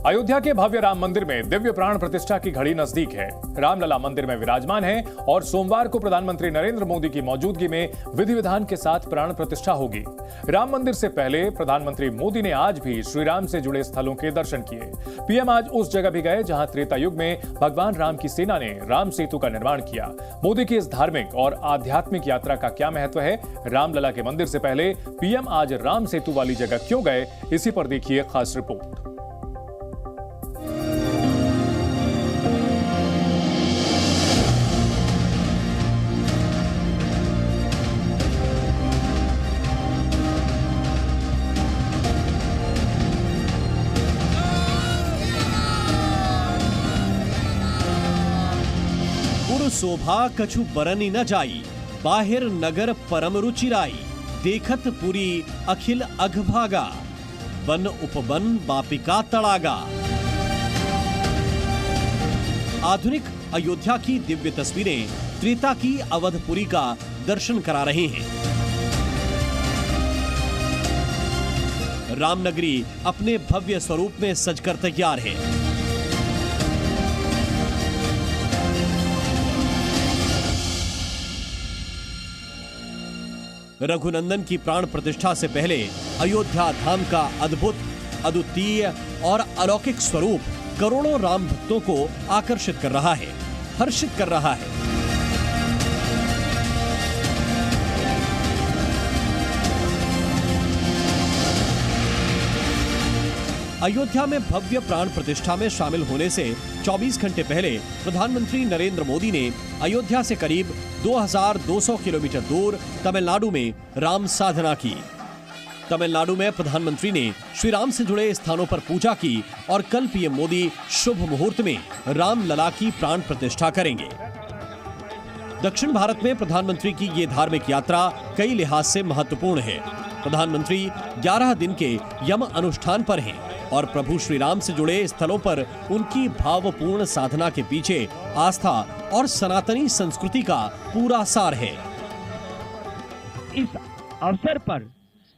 अयोध्या के भव्य राम मंदिर में दिव्य प्राण प्रतिष्ठा की घड़ी नजदीक है। रामलला मंदिर में विराजमान है और सोमवार को प्रधानमंत्री नरेंद्र मोदी की मौजूदगी में विधि विधान के साथ प्राण प्रतिष्ठा होगी। राम मंदिर से पहले प्रधानमंत्री मोदी ने आज भी श्री राम से जुड़े स्थलों के दर्शन किए। पीएम आज उस जगह भी गए जहां त्रेता युग में भगवान राम की सेना ने राम सेतु का निर्माण किया। मोदी की इस धार्मिक और आध्यात्मिक यात्रा का क्या महत्व है, रामलला के मंदिर से पहले पीएम आज राम सेतु वाली जगह क्यों गए, इसी पर देखिए खास रिपोर्ट। शोभा कछु बरनी न जाई, बाहिर नगर परम रुचिराई, देखत पुरी अखिल अघभागा, वन उपवन बापिका तड़ागा। आधुनिक अयोध्या की दिव्य तस्वीरें त्रेता की अवधपुरी का दर्शन करा रहे हैं। रामनगरी अपने भव्य स्वरूप में सजकर तैयार है। रघुनंदन की प्राण प्रतिष्ठा से पहले अयोध्या धाम का अद्भुत, अद्वितीय और अलौकिक स्वरूप करोड़ों राम भक्तों को आकर्षित कर रहा है, हर्षित कर रहा है। अयोध्या में भव्य प्राण प्रतिष्ठा में शामिल होने से 24 घंटे पहले प्रधानमंत्री नरेंद्र मोदी ने अयोध्या से करीब 2200 किलोमीटर दूर तमिलनाडु में राम साधना की। तमिलनाडु में प्रधानमंत्री ने श्री राम से जुड़े स्थानों पर पूजा की और कल पीएम मोदी शुभ मुहूर्त में रामलला की प्राण प्रतिष्ठा करेंगे। दक्षिण भारत में प्रधानमंत्री की ये धार्मिक यात्रा कई लिहाज से महत्वपूर्ण है। प्रधानमंत्री 11 दिन के यम अनुष्ठान पर हैं और प्रभु श्री राम से जुड़े स्थलों पर उनकी भावपूर्ण साधना के पीछे आस्था और सनातनी संस्कृति का पूरा सार है। इस अवसर पर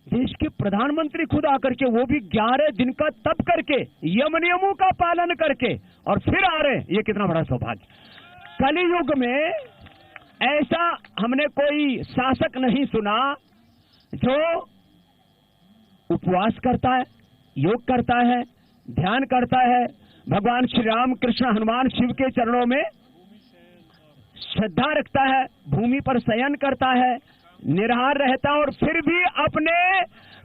देश के प्रधानमंत्री खुद आकर के, वो भी 11 दिन का तप करके, यम नियमों का पालन करके और फिर आ रहे, ये कितना बड़ा सौभाग्य। कलियुग में ऐसा हमने कोई शासक नहीं सुना जो उपवास करता है, योग करता है, ध्यान करता है, भगवान श्री राम, कृष्ण, हनुमान, शिव के चरणों में श्रद्धा रखता है, भूमि पर शयन करता है, निराहार रहता है और फिर भी अपने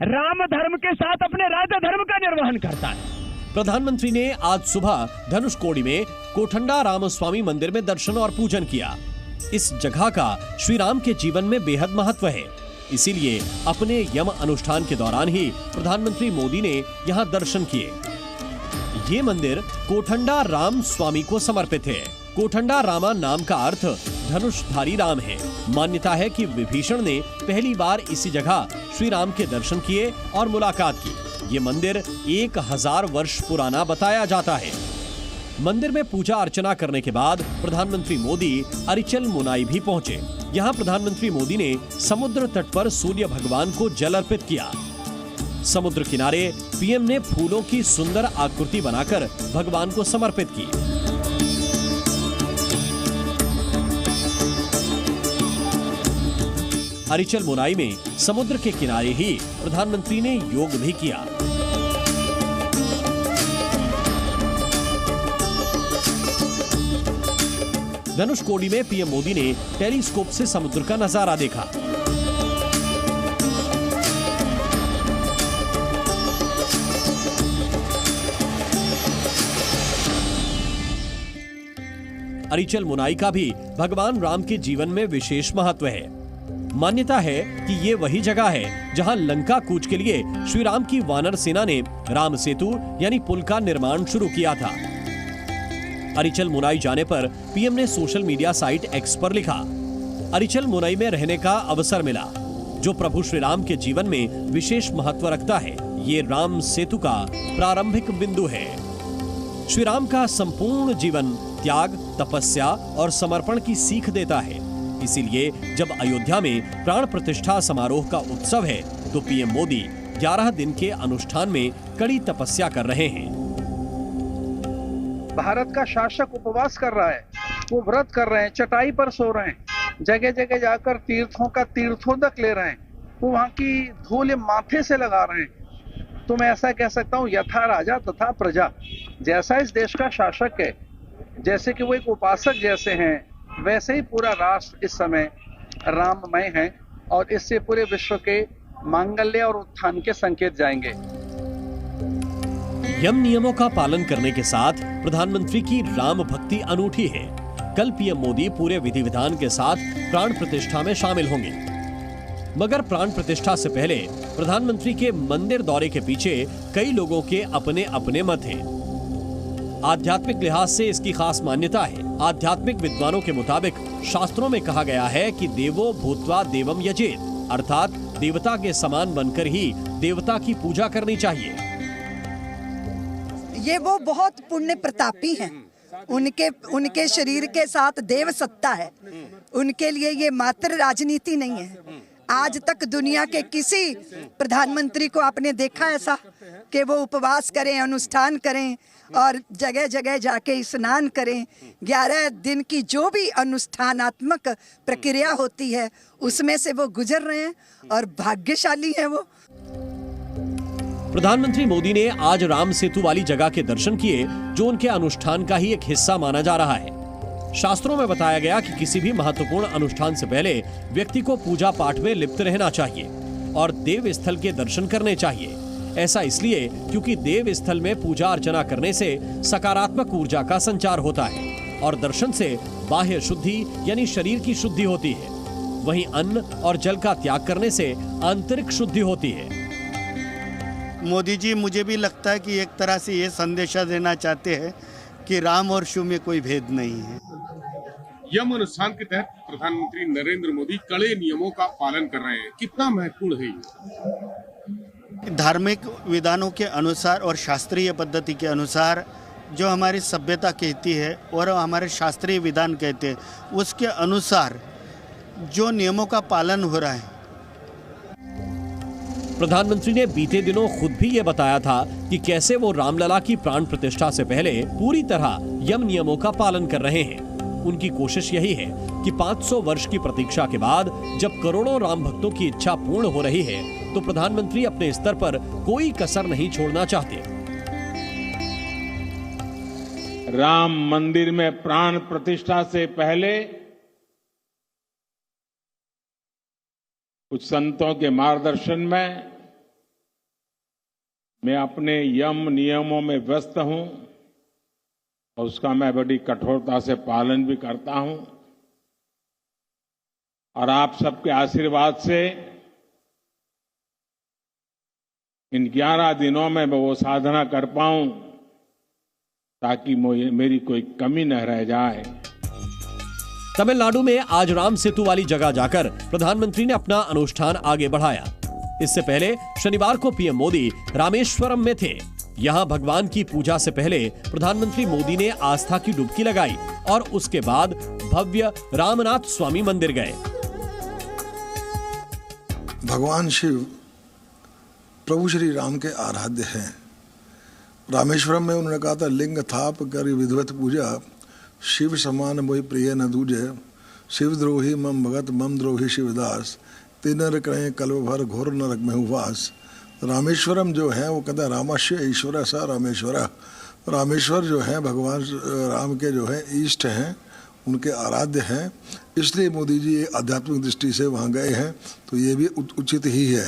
राम धर्म के साथ अपने राजा धर्म का निर्वहन करता है। प्रधानमंत्री ने आज सुबह धनुषकोडी में कोठंडा रामस्वामी मंदिर में दर्शन और पूजन किया। इस जगह का श्री राम के जीवन में बेहद महत्व है, इसीलिए अपने यम अनुष्ठान के दौरान ही प्रधानमंत्री मोदी ने यहाँ दर्शन किए। ये मंदिर कोठंडा राम स्वामी को समर्पित है। कोठंडा रामा नाम का अर्थ धनुषधारी राम है। मान्यता है कि विभीषण ने पहली बार इसी जगह श्री राम के दर्शन किए और मुलाकात की। ये मंदिर 1000 वर्ष पुराना बताया जाता है। मंदिर में पूजा अर्चना करने के बाद प्रधानमंत्री मोदी अरिचल मुनाई भी पहुंचे। यहाँ प्रधानमंत्री मोदी ने समुद्र तट पर सूर्य भगवान को जल अर्पित किया। समुद्र किनारे पीएम ने फूलों की सुंदर आकृति बनाकर भगवान को समर्पित की। अरिचल मुनाई में समुद्र के किनारे ही प्रधानमंत्री ने योग भी किया। धनुषकोडी में पीएम मोदी ने टेलीस्कोप से समुद्र का नजारा देखा। अरिचल मुनाई का भी भगवान राम के जीवन में विशेष महत्व है। मान्यता है कि ये वही जगह है जहां लंका कूच के लिए श्री राम की वानर सेना ने राम सेतु यानी पुल का निर्माण शुरू किया था। अरिचल मुनाई जाने पर पीएम ने सोशल मीडिया साइट एक्स पर लिखा, अरिचल मुनाई में रहने का अवसर मिला, जो प्रभु श्री राम के जीवन में विशेष महत्व रखता है। ये राम सेतु का प्रारंभिक बिंदु है। श्री राम का संपूर्ण जीवन त्याग, तपस्या और समर्पण की सीख देता है। इसीलिए जब अयोध्या में प्राण प्रतिष्ठा समारोह का उत्सव है तो पीएम मोदी 11 दिन के अनुष्ठान में कड़ी तपस्या कर रहे हैं। भारत का शासक उपवास कर रहा है, वो व्रत कर रहे हैं, चटाई पर सो रहे हैं, जगह जगह जाकर तीर्थों का तीर्थोदक ले रहे हैं, वो वहां की धूल माथे से लगा रहे हैं। तो मैं ऐसा कह सकता हूँ, यथा राजा तथा प्रजा। जैसा इस देश का शासक है, जैसे कि वो एक उपासक जैसे हैं, वैसे ही पूरा राष्ट्र इस समय राममय है और इससे पूरे विश्व के मांगल्य और उत्थान के संकेत जाएंगे। यम नियमों का पालन करने के साथ प्रधानमंत्री की राम भक्ति अनूठी है। कल पीएम मोदी पूरे विधि विधान के साथ प्राण प्रतिष्ठा में शामिल होंगे। मगर प्राण प्रतिष्ठा से पहले प्रधानमंत्री के मंदिर दौरे के पीछे कई लोगों के अपने अपने मत हैं। आध्यात्मिक लिहाज से इसकी खास मान्यता है। आध्यात्मिक विद्वानों के मुताबिक शास्त्रों में कहा गया है कि देवो भूत्वा देवम यजेत, अर्थात देवता के समान बनकर ही देवता की पूजा करनी चाहिए। ये वो बहुत पुण्य प्रतापी हैं। उनके शरीर के साथ देव सत्ता है। उनके लिए ये मात्र राजनीति नहीं है। आज तक दुनिया के किसी प्रधानमंत्री को आपने देखा ऐसा कि वो उपवास करें, अनुष्ठान करें और जगह जगह जाके स्नान करें? 11 दिन की जो भी अनुष्ठानात्मक प्रक्रिया होती है उसमें से वो गुजर रहे हैं और भाग्यशाली हैं वो। प्रधानमंत्री मोदी ने आज राम सेतु वाली जगह के दर्शन किए, जो उनके अनुष्ठान का ही एक हिस्सा माना जा रहा है। शास्त्रों में बताया गया कि किसी भी महत्वपूर्ण अनुष्ठान से पहले व्यक्ति को पूजा पाठ में लिप्त रहना चाहिए और देव स्थल के दर्शन करने चाहिए। ऐसा इसलिए क्योंकि देव स्थल में पूजा अर्चना करने से सकारात्मक ऊर्जा का संचार होता है और दर्शन से बाह्य शुद्धि यानी शरीर की शुद्धि होती है। वहीं अन्न और जल का त्याग करने से आंतरिक शुद्धि होती है। मोदी जी मुझे भी लगता है कि एक तरह से ये संदेशा देना चाहते हैं कि राम और शिव में कोई भेद नहीं है। यम अनुष्ठान के तहत प्रधानमंत्री नरेंद्र मोदी कड़े नियमों का पालन कर रहे हैं। कितना महत्वपूर्ण है ये? धार्मिक विधानों के अनुसार और शास्त्रीय पद्धति के अनुसार जो हमारी सभ्यता कहती है और हमारे शास्त्रीय विधान कहते हैं, उसके अनुसार जो नियमों का पालन हो रहा है। प्रधानमंत्री ने बीते दिनों खुद भी ये बताया था कि कैसे वो रामलला की प्राण प्रतिष्ठा से पहले पूरी तरह यम नियमों का पालन कर रहे हैं। उनकी कोशिश यही है कि 500 वर्ष की प्रतीक्षा के बाद जब करोड़ों राम भक्तों की इच्छा पूर्ण हो रही है, तो प्रधानमंत्री अपने स्तर पर कोई कसर नहीं छोड़ना चाहते। राम मंदिर में प्राण प्रतिष्ठा से पहले कुछ संतों के मार्गदर्शन में मैं अपने यम नियमों में व्यस्त हूं और उसका मैं बड़ी कठोरता से पालन भी करता हूं और आप सबके आशीर्वाद से इन 11 दिनों में मैं वो साधना कर पाऊं ताकि मेरी कोई कमी न रह जाए। तमिलनाडु में आज राम सेतु वाली जगह जाकर प्रधानमंत्री ने अपना अनुष्ठान आगे बढ़ाया। इससे पहले शनिवार को पीएम मोदी रामेश्वरम में थे। यहाँ भगवान की पूजा से पहले प्रधानमंत्री मोदी ने आस्था की डुबकी लगाई और उसके बाद भव्य रामनाथ स्वामी मंदिर गए। भगवान शिव प्रभु श्री राम के आराध्य हैं। रामेश्वरम में उन्होंने कहा था, लिंग थाप करी विधिवत पूजा, शिव समान मोहि प्रिय न दूजे, शिव द्रोही मम भगत मम द्रोही शिवदास, तिनर करें कल्प भर घोर नरक में वास। रामेश्वरम जो है वो कहता है रामस्य ईश्वर सा रामेश्वर। रामेश्वर जो है भगवान राम के जो है ईष्ट हैं, उनके आराध्य हैं, इसलिए मोदी जी आध्यात्मिक दृष्टि से वहाँ गए हैं, तो ये भी उचित ही है।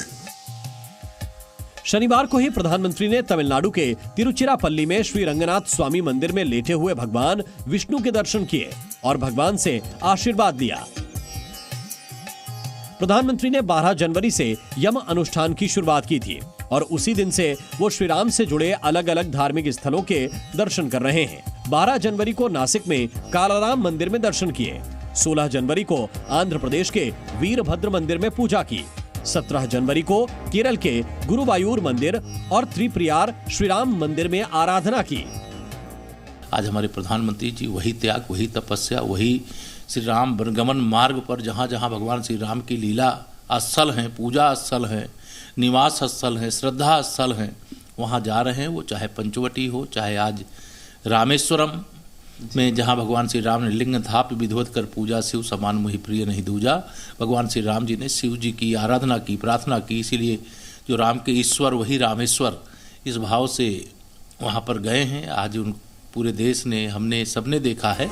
शनिवार को ही प्रधानमंत्री ने तमिलनाडु के तिरुचिरापल्ली में श्री रंगनाथ स्वामी मंदिर में लेटे हुए भगवान विष्णु के दर्शन किए और भगवान से आशीर्वाद लिया। प्रधानमंत्री ने 12 जनवरी से यम अनुष्ठान की शुरुआत की थी और उसी दिन से वो श्री राम से जुड़े अलग अलग धार्मिक स्थलों के दर्शन कर रहे हैं। 12 जनवरी को नासिक में कालाराम मंदिर में दर्शन किए, 16 जनवरी को आंध्र प्रदेश के वीरभद्र मंदिर में पूजा की, 17 जनवरी को केरल के गुरुवायूर मंदिर और त्रिप्रियार श्री राम मंदिर में आराधना की। आज हमारे प्रधानमंत्री जी वही त्याग, वही तपस्या, वही श्री राम वनगमन मार्ग पर जहाँ जहाँ भगवान श्री राम की लीला स्थल हैं, पूजा स्थल हैं, निवास स्थल हैं, श्रद्धा स्थल हैं, वहाँ जा रहे हैं। वो चाहे पंचवटी हो, चाहे आज रामेश्वरम में जहाँ भगवान श्री राम ने लिंग थाप विधिवत कर पूजा, शिव समान मोहि प्रिय नहीं दूजा, भगवान श्री राम जी ने शिव जी की आराधना की, प्रार्थना की, इसीलिए जो राम के ईश्वर वही रामेश्वर, इस भाव से वहाँ पर गए हैं। आज उन पूरे देश ने, हमने सबने देखा है।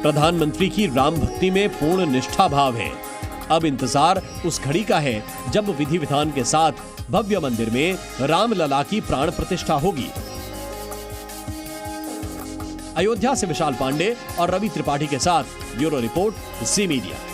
प्रधानमंत्री की राम भक्ति में पूर्ण निष्ठा भाव है। अब इंतजार उस घड़ी का है जब विधि विधान के साथ भव्य मंदिर में रामलला की प्राण प्रतिष्ठा होगी। अयोध्या से विशाल पांडे और रवि त्रिपाठी के साथ ब्यूरो रिपोर्ट, ज़ी मीडिया।